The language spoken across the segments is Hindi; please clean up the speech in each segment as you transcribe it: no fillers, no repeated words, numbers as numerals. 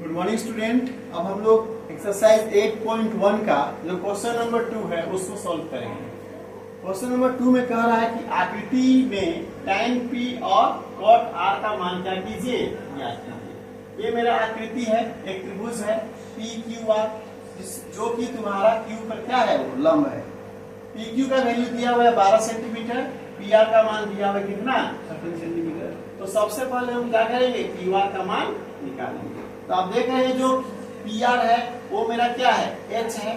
Good morning student. अब हम लोग एक्सरसाइज 8.1 का जो क्वेश्चन नंबर 2 है उसको सॉल्व करेंगे। क्वेश्चन नंबर 2 में कह रहा है कि आकृति में tan p और cot r का मान क्या कीजिए, ज्ञात कीजिए। ये मेरा आकृति है, एक त्रिभुज है p q r, जो कि तुम्हारा q पर क्या है, वो लंब है। p q का वैल्यू दिया हुआ है 12 सेंटीमीटर, p r का मान दिया हुआ है कितना, 13 सेंटीमीटर। तो सबसे पहले हम क्या करेंगे, q r का मान निकालेंगे। तो आप देख रहे हैं जो पी आर है वो मेरा क्या है, एच है,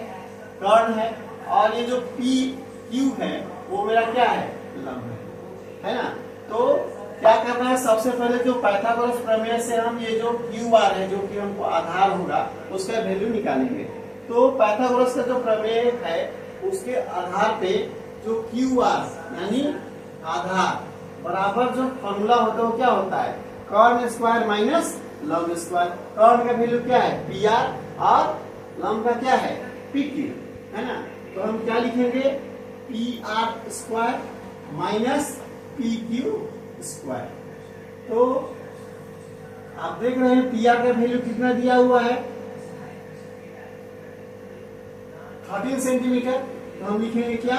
कर्ण है, और ये जो पी क्यू है वो मेरा क्या है, लंब है ना। तो क्या करना है, सबसे पहले जो पाइथागोरस प्रमेय से हम ये जो क्यू आर है जो कि हमको आधार होगा उसका वैल्यू निकालेंगे। तो पाइथागोरस का जो प्रमेय है उसके आधार पे जो क्यू आर यानी आधार बराबर जो फॉर्मूला होता है वो क्या होता है, कर्ण स्क्वायर माइनस लंब स्क्वायर। कर्ण का वैल्यू क्या है, पी आर, और लंब का क्या है, पी क्यू, है ना। तो हम क्या लिखेंगे, P R square minus P Q square. तो आप देख रहे हैं पी आर का वैल्यू कितना दिया हुआ है, 13 सेंटीमीटर। तो हम लिखेंगे क्या,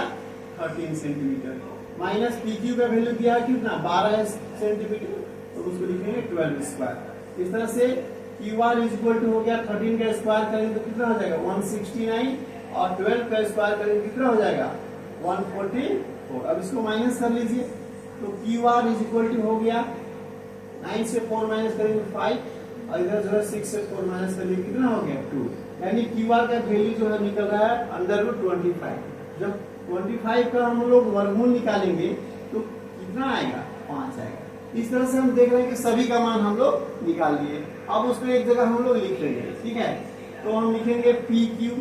13 सेंटीमीटर माइनस पी क्यू का वैल्यू दिया है कितना, 12 सेंटीमीटर, तो उसको लिखेंगे 12 स्क्वायर। इस तरह से Q R is equal to हो गया 13 का स्क्वायर करेंगे तो कितना हो जाएगा 169, और 12 का स्क्वायर करेंगे कितना हो जाएगा 144। अब इसको माइनस कर लीजिए, तो Q R is equal to हो गया 9 से 4 माइनस करेंगे 5, और इधर जो है 6 से 4 माइनस करेंगे कितना हो गया 2। यानी क्यू आर का वैल्यू जो है निकल रहा है √25। जब 25 का हम लोग वर्गमूल निकालेंगे तो कितना आएगा, 5 आएगा। इस तरह से हम देख रहे हैं कि सभी का मान हम लोग निकाल लिए। अब उसको एक जगह हम लोग लिख लेंगे, ठीक है। तो हम लिखेंगे P Q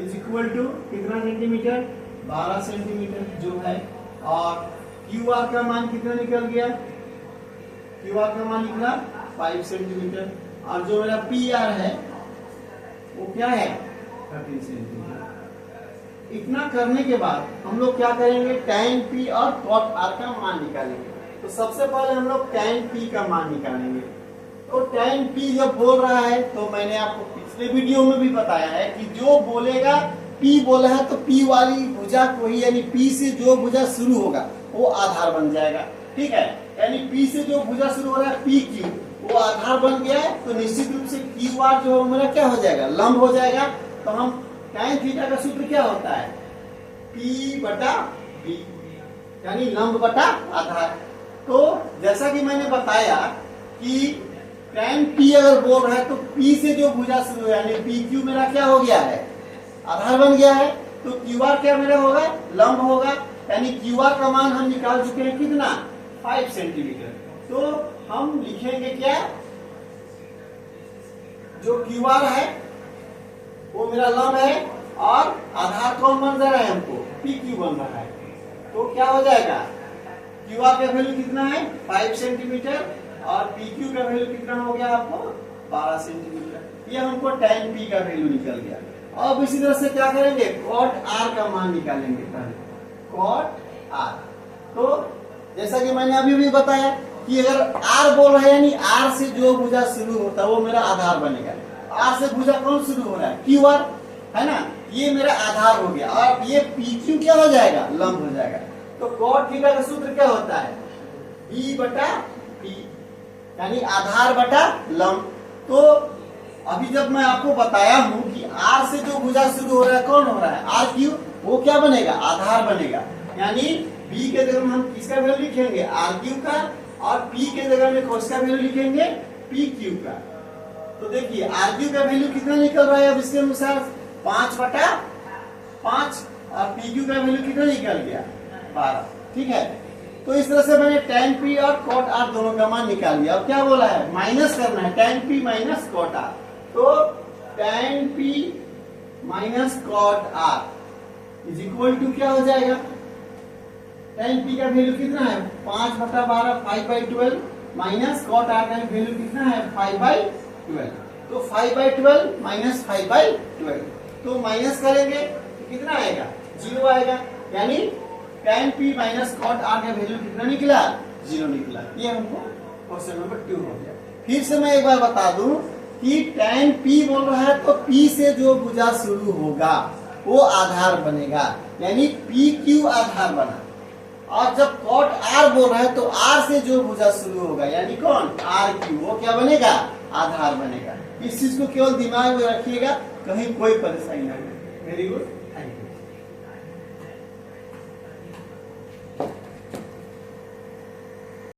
is equal to कितना सेंटीमीटर, 12 सेंटीमीटर जो है, और क्यू आर का मान कितना निकल गया, क्यू आर का मान निकला 5 सेंटीमीटर, और जो मेरा पी आर है वो क्या है 13 सेंटीमीटर। इतना करने के बाद हम लोग क्या करेंगे, tan p और cot r का मान निकालेंगे। तो सबसे पहले हम लोग tan p का मान निकालेंगे। तो tan p जब बोल रहा है, तो मैंने आपको पिछले वीडियो में भी बताया है कि जो बोलेगा p बोला है तो p वाली भुजा को ही, यानी p से जो भुजा शुरू होगा वो आधार बन जाएगा, ठीक है। यानी p से जो भुजा शुरू हो रहा है पी क्यू, वो आधार बन गया है, तो निश्चित रूप से क्यू आर जो हमारा क्या हो जाएगा, लंब हो जाएगा। तो हम tan थीटा का सूत्र क्या होता है, p बटा b, यानी लंब बटा आधार। तो जैसा कि मैंने बताया कि tan p अगर बोल रहा है तो p से जो भुजा शुरू है यानी पी क्यू मेरा क्या हो गया है, आधार बन गया है। तो क्यू आर क्या मेरा होगा, लंब होगा। यानी क्यू आर का मान हम निकाल चुके हैं कितना, 5 सेंटीमीटर। तो हम लिखेंगे क्या, जो क्यू आर है वो मेरा लंब है, और आधार कौन बन रहा है हमको, पी क्यू बन रहा है। तो क्या हो जाएगा, क्यू आर का वैल्यू कितना है 5 सेंटीमीटर, और पी क्यू का वैल्यू कितना हो गया आपको 12 सेंटीमीटर। ये हमको tan p का वैल्यू निकल गया। अब इसी तरह से क्या करेंगे, cot r का मान निकालेंगे पहले, cot r। तो जैसा कि मैंने अभी भी बताया कि अगर r बोल रहे हैं यानी r से जो भुजा शुरू होता है वो मेरा आधार बनेगा। r से भुजा कौन शुरू हो रहा है, क्यू आर, है ना, ये मेरा आधार हो गया, और ये पी क्यू क्या हो जाएगा, लंब हो जाएगा। तो cot थीटा का सूत्र क्या होता है, b बटा p, यानी आधार बटा लंब। तो अभी जब मैं आपको बताया हूं कि r से जो भुजा शुरू हो रहा है कौन हो रहा है, आर क्यू, वो क्या बनेगा, आधार बनेगा। यानी b के जगह में हम किसका वैल्यू लिखेंगे, आर क्यू का, और p के जगह में किसका वैल्यू लिखेंगे, पी क्यू का। तो देखिए आर क्यू का वैल्यू कितना निकल रहा है, अब इसके अनुसार 5 बटा 5, और पी क्यू का वैल्यू कितना निकल गया 12, ठीक है। तो इस तरह से मैंने tan p और cot r दोनों का मान निकाल लिया। अब क्या बोला है, माइनस करना है, tan p minus cot r। तो tan p minus cot r is equal to क्या हो जाएगा, tan p का वैल्यू कितना है 5 बटा 12, 5/12, माइनस cot r का वैल्यू कितना है 5/12। तो 5/12 माइनस 5/12, तो माइनस करेंगे तो कितना आएगा, 0 आएगा। यानी tan p minus cot r का वैल्यू कितना निकला, 0 निकला। ये हमको क्वेश्चन नंबर 2 हो गया। फिर से मैं एक बार बता दूं कि tan P बोल रहा है तो P से जो भुजा शुरू होगा वो आधार बनेगा, यानी PQ आधार बना। और जब cot R बोल रहा है तो R से जो भुजा शुरू होगा यानी कौन RQ, वो क्या बनेगा आधार बनेगा। इस चीज को केवल दिमाग में रखिएगा, कहीं कोई परेशानी ना हो। Very good, thank you.